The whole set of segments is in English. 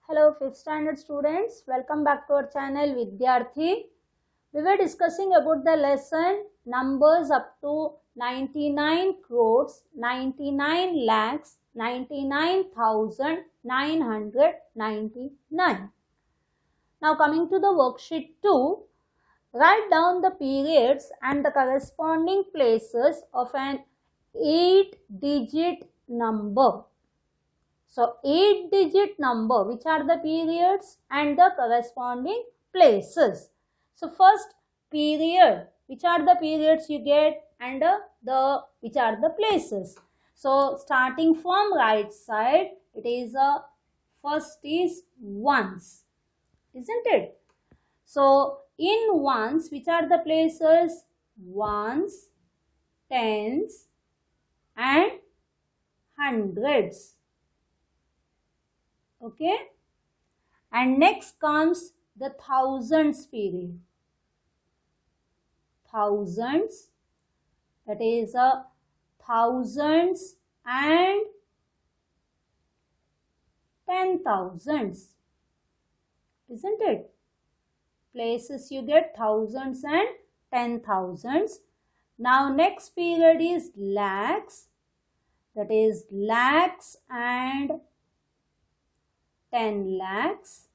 Hello, 5th standard students. Welcome back to our channel Vidyarthi. We were discussing about the lesson numbers up to 99 crores, 99 lakhs, 99,999. Now coming to the worksheet 2, write down the periods and the corresponding places of an 8-digit number. So 8-digit number, which are the periods and the corresponding places. So first period, which are the periods you get and which are the places. So starting from right side, it is first is ones, isn't it? So in ones, which are the places? Ones, tens and hundreds. Okay, and next comes the thousands period. Thousands, that is thousands and 10,000s, isn't it? Places you get thousands and 10,000s. Now next period is lakhs, that is lakhs and 10 lakhs,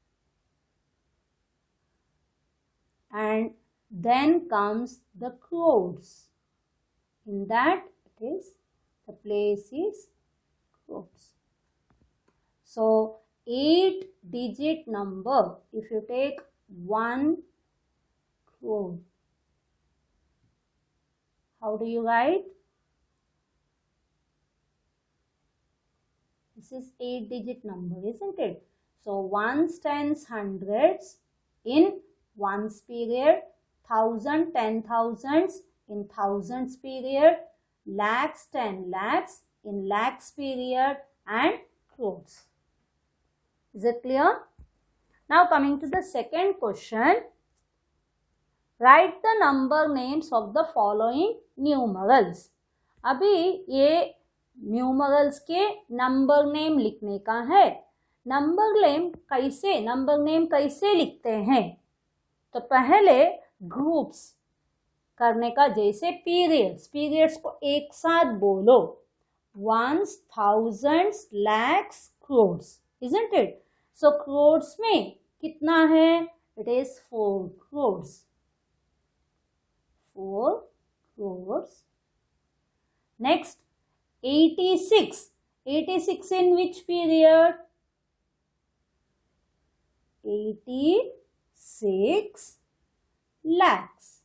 and then comes the crores. In that it is the place is crores. So 8-digit number, if you take 1 crore, how do you write? This is 8-digit number, isn't it? So ones, tens, hundreds in ones period, thousand, 10,000s in thousands period, lakhs, 10 lakhs in lakhs period, and crores. Is it clear? Now coming to the second question. Write the number names of the following numerals. अभी ये numerals के number name लिखने का है. Number name कैसे लिखते हैं? तो पहले ग्रुप्स करने का, जैसे पीरियड्स को एक साथ बोलो. Ones, thousands, lakhs, crores, isn't it? So crores में कितना है? It is 4 crores. 4 crores. Next, 86. 86 in which period? 86 lakhs,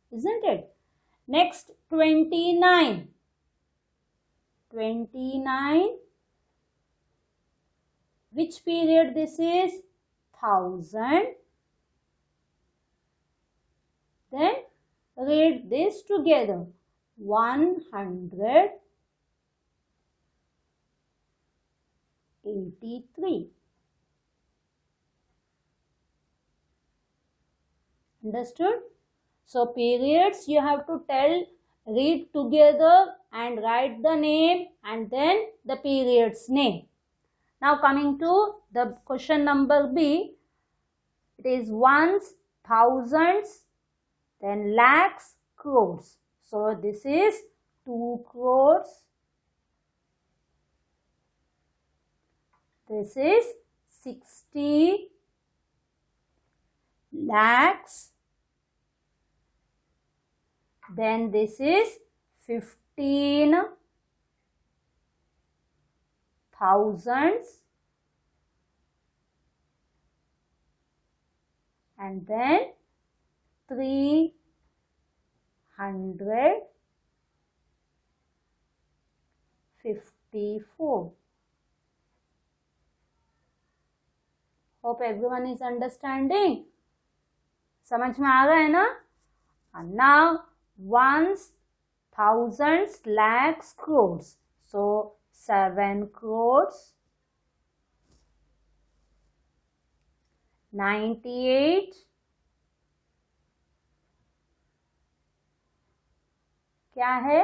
isn't it? Next, 29. 29, which period this is? 1000. Then read this together. 183. Understood? So periods you have to read together and write the name and then the period's name. Now coming to the question number B, it is ones, thousands, then lakhs, crores. So this is 2 crores. This is 60 lakhs. Then this is 15 thousands. And then 354. Hope everyone is understanding. समझ में आ रहा है ना? And now ones, thousands, lakhs, crores. So 7 crores. 98. क्या है?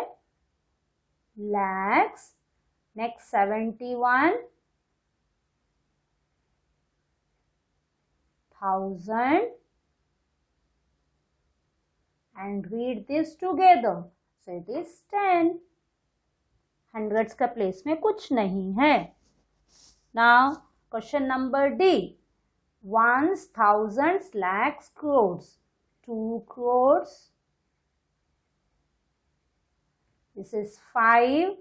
lakhs. Next 71. 1000 and read this together. So it is 10. Hundreds का place में कुछ नहीं है. Now question number D. Ones, thousands, lakhs, crores. 2 crores. This is 5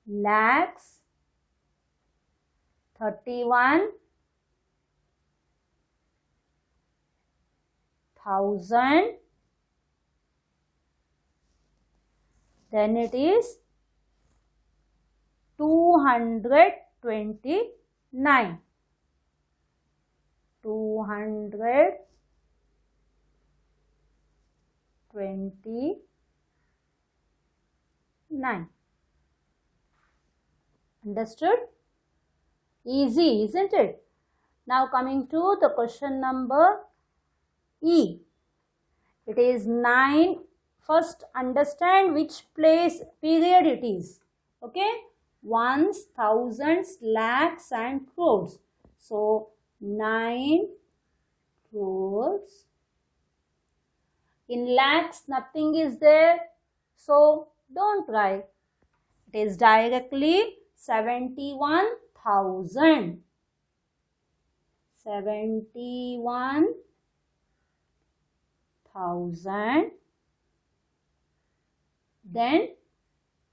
lakhs. 31 thousand. Then it is 229. 229. Understood? Easy, isn't it? Now coming to the question number E. It is 9. First understand which period it is. Okay? Ones, thousands, lakhs and crores. So 9 crores. In lakhs nothing is there. So don't write. It is directly 71,000. 71,000. Then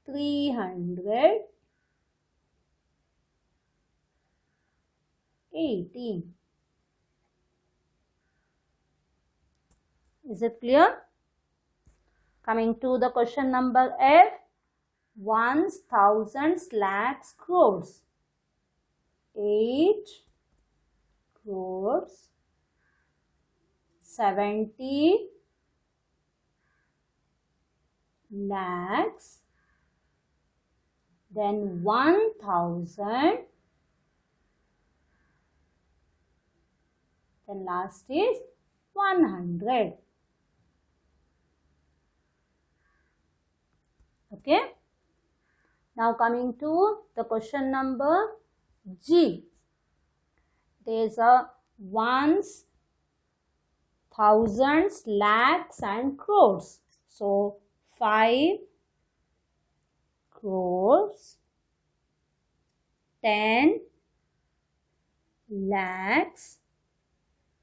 318. Is it clear? Coming to the question number F. Ones, thousands, lakhs, crores. 8 crores. 70 lakhs. Then 1,000. Then last is 100. Okay. Now coming to the question number G. There is a ones, thousands, lakhs and crores. So 5 crores, 10 lakhs.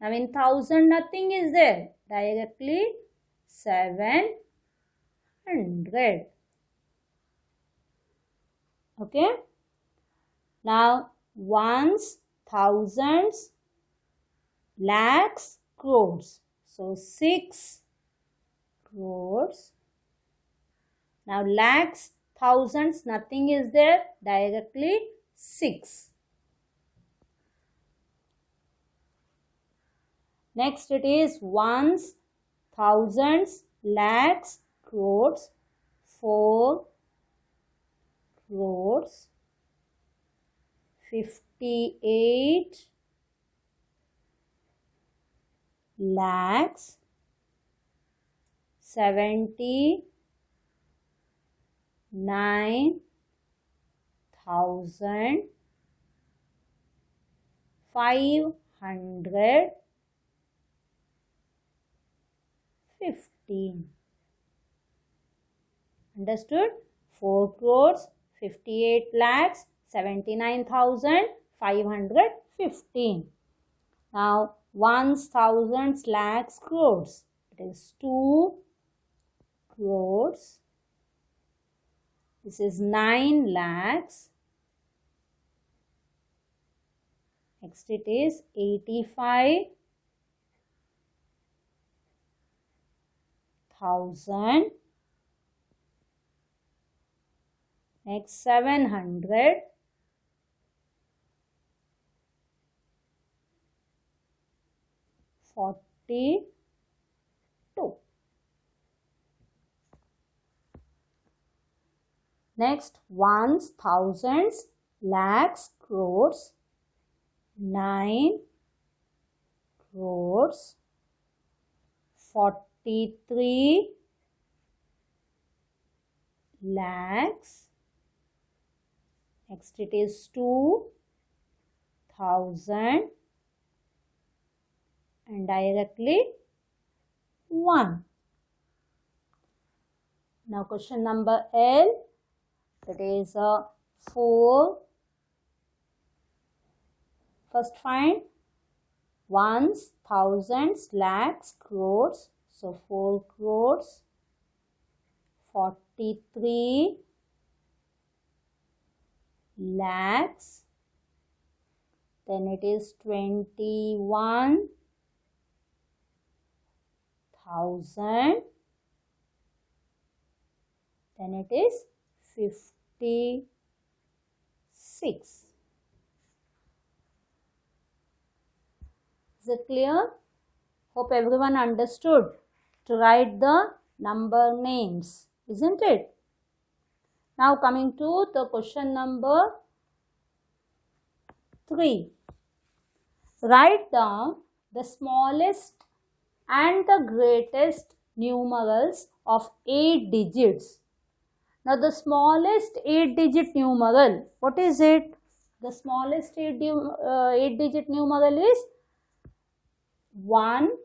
Now in thousand nothing is there. Directly 700. Okay. Now ones, thousands, lakhs, crores. So 6 crores. Now lakhs, thousands, nothing is there. Directly 6. Next it is ones, thousands, lakhs, crores. 4 crores. 58 lakhs. 79,500. 15. Understood? 4 crores, 58 lakhs, 79,515. Now, ones, thousands, lakhs, crores. It is 2 crores. This is 9 lakhs. Next it is 85,000. Next 700. 42. Next ones, thousands, lakhs, crores. 9 crores. 43 lakhs. Next it is 2,000. and directly 1. Now question number L, that is 4. First find ones, thousands, lakhs, crores. So 4 crores, 43 lakhs, then it is 21,000, then it is 56. Is it clear? Hope everyone understood to write the number names, isn't it? Now coming to the question number 3. Write down the smallest and the greatest numerals of 8 digits. Now the smallest 8-digit numeral, what is it? The smallest 8-digit numeral is 1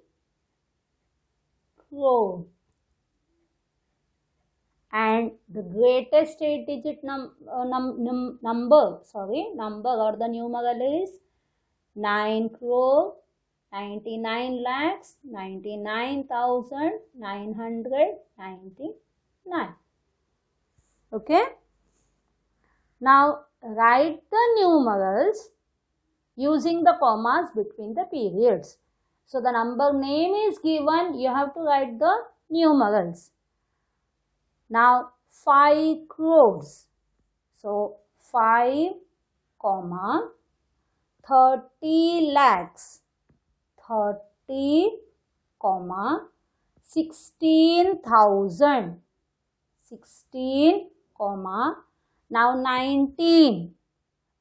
crore. And the greatest 8-digit number or the numeral is 9 crore 99 lakhs 99,999. Okay. Now write the numerals using the commas between the periods. So the number name is given, you have to write the numerals. Now 5 crores. So 5, 30 lakhs. 30, 16,000. 16, now 19.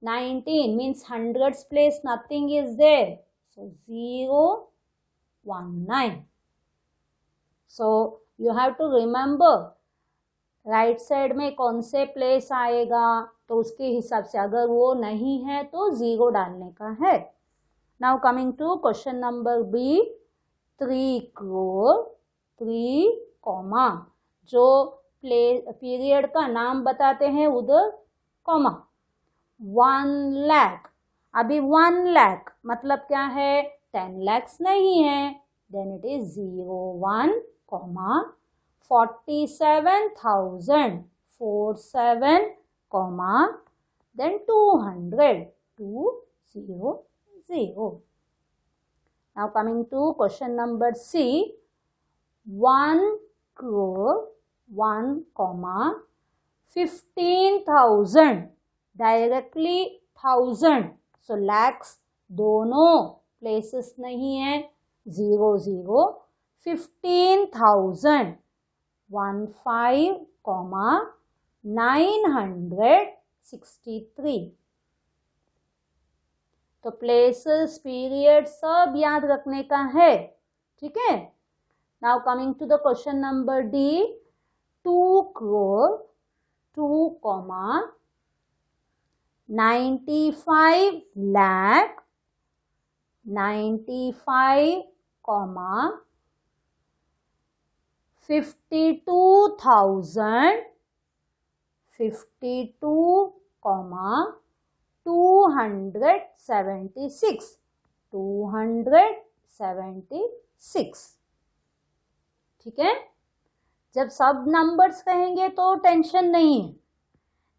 19 means hundreds place nothing is there. So 0, 1, 9. So you have to remember right side में कौन से place आएगा, तो उसके हिसाब से अगर वो नहीं है तो 0 डालने का है. Now coming to question number B. 3 crore 3, जो पीरियड का नाम बताते हैं उधर कॉमा. 1 lakh. अभी 1 lakh मतलब क्या है, 10 lakhs नहीं है. Then it is 0, 1, 47,000. 47, then 200. 200. Now coming to question number C. 1 crore 1, 15,000. Directly 1000. So lakhs दोनों places नहीं है. 0, 0. 15,000. 15, 963. तो प्लेसेस पीरियड सब याद रखने का है. ठीक है. Now coming to the question number D. 2 crore 2, 95 lakh 95, 52,000 52, 276 276. ठीक है. जब सब नंबर्स कहेंगे तो टेंशन नहीं है.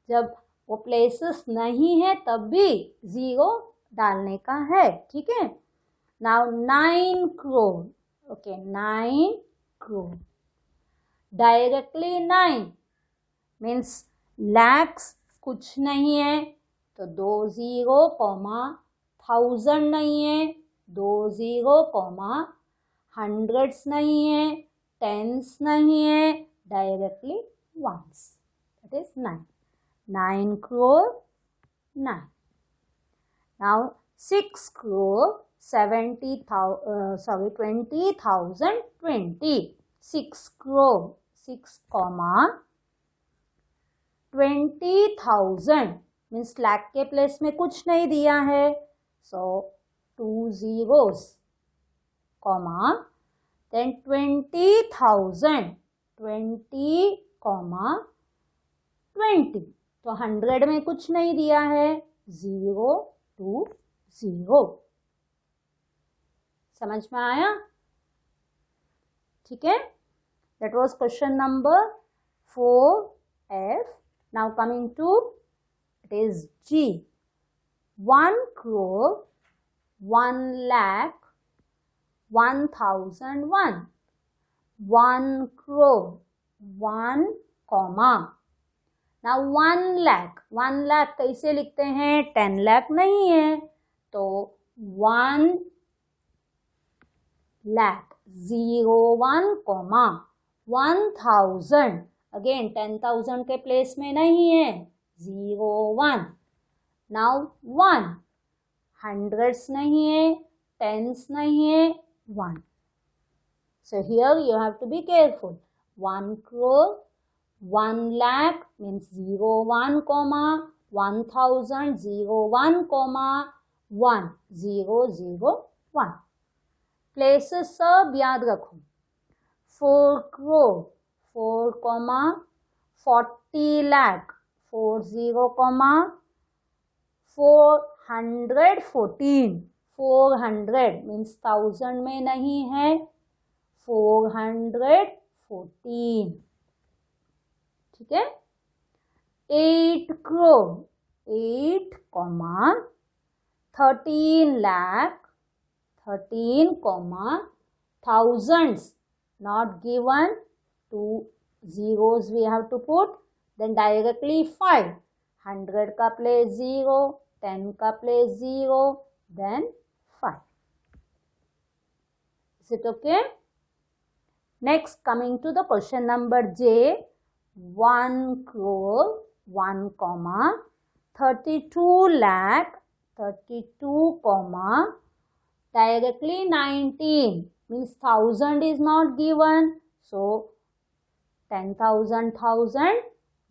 जब वो प्लेसेस नहीं है तब भी 0 डालने का है. ठीक है. Now 9 crore. Okay, 9 crore. Directly 9 means lakhs कुछ नहीं है तो 2 0, 1000 नहीं है. 2 0, हंड्रेड्स नहीं है. टेंस नहीं है. Directly ones. That is 9. 9 crore 9. Now 6 crore 20,000 20. 6 crore 6, 20,000 means lakh के प्लेस में कुछ नहीं दिया है. सो 2 zeros. comma, then 20,000, 20, 20. तो 100 में कुछ नहीं दिया है, 0 to 0. समझ में आया? ठीक है, that was question number 4F. Now coming to, it is G. 1 crore, 1 lakh, 1,001. 1 crore, 1 comma. Now 1 lakh, 1 lakh कैसे लिखते हैं? 10 lakh नहीं है, तो 1 lakh, 0, 1 comma, 1,000. अगेन 10,000 के प्लेस में नहीं है, 0, 1. नाउ 1, हंड्रेड्स नहीं है, टेंस नहीं है, 1. So here you have to be careful. 1 crore, 1 lakh means 0, 1 comma, 1,000, 0, 1 comma, 1, 0, 0, 1. Places सब याद रखो. 4 crore, 4 comma, 40 lakh, 40 comma, 414. 400 means 1000 में नहीं है, 414. ठीक है. 8 crore, 8 comma, 13 lakh, 13 comma, thousands not given, 2 zeros we have to put, then directly 5. 100 का place 0, 10 का place 0, then 5. Is it okay? Next, coming to the question number J. 1 crore, 1 comma, 32 lakh, 32 comma, directly 19 means 1000 is not given, so 10,000, 1000,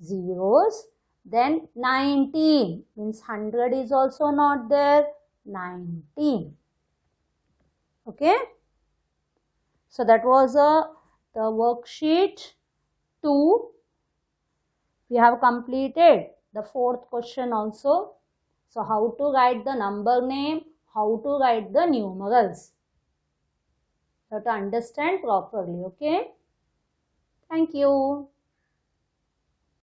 zeros, then 19 means 100 is also not there, 19. Okay, so that was the worksheet 2. We have completed the 4th question also. So how to write the number name, how to write the numerals. You have to understand properly, okay? Thank you.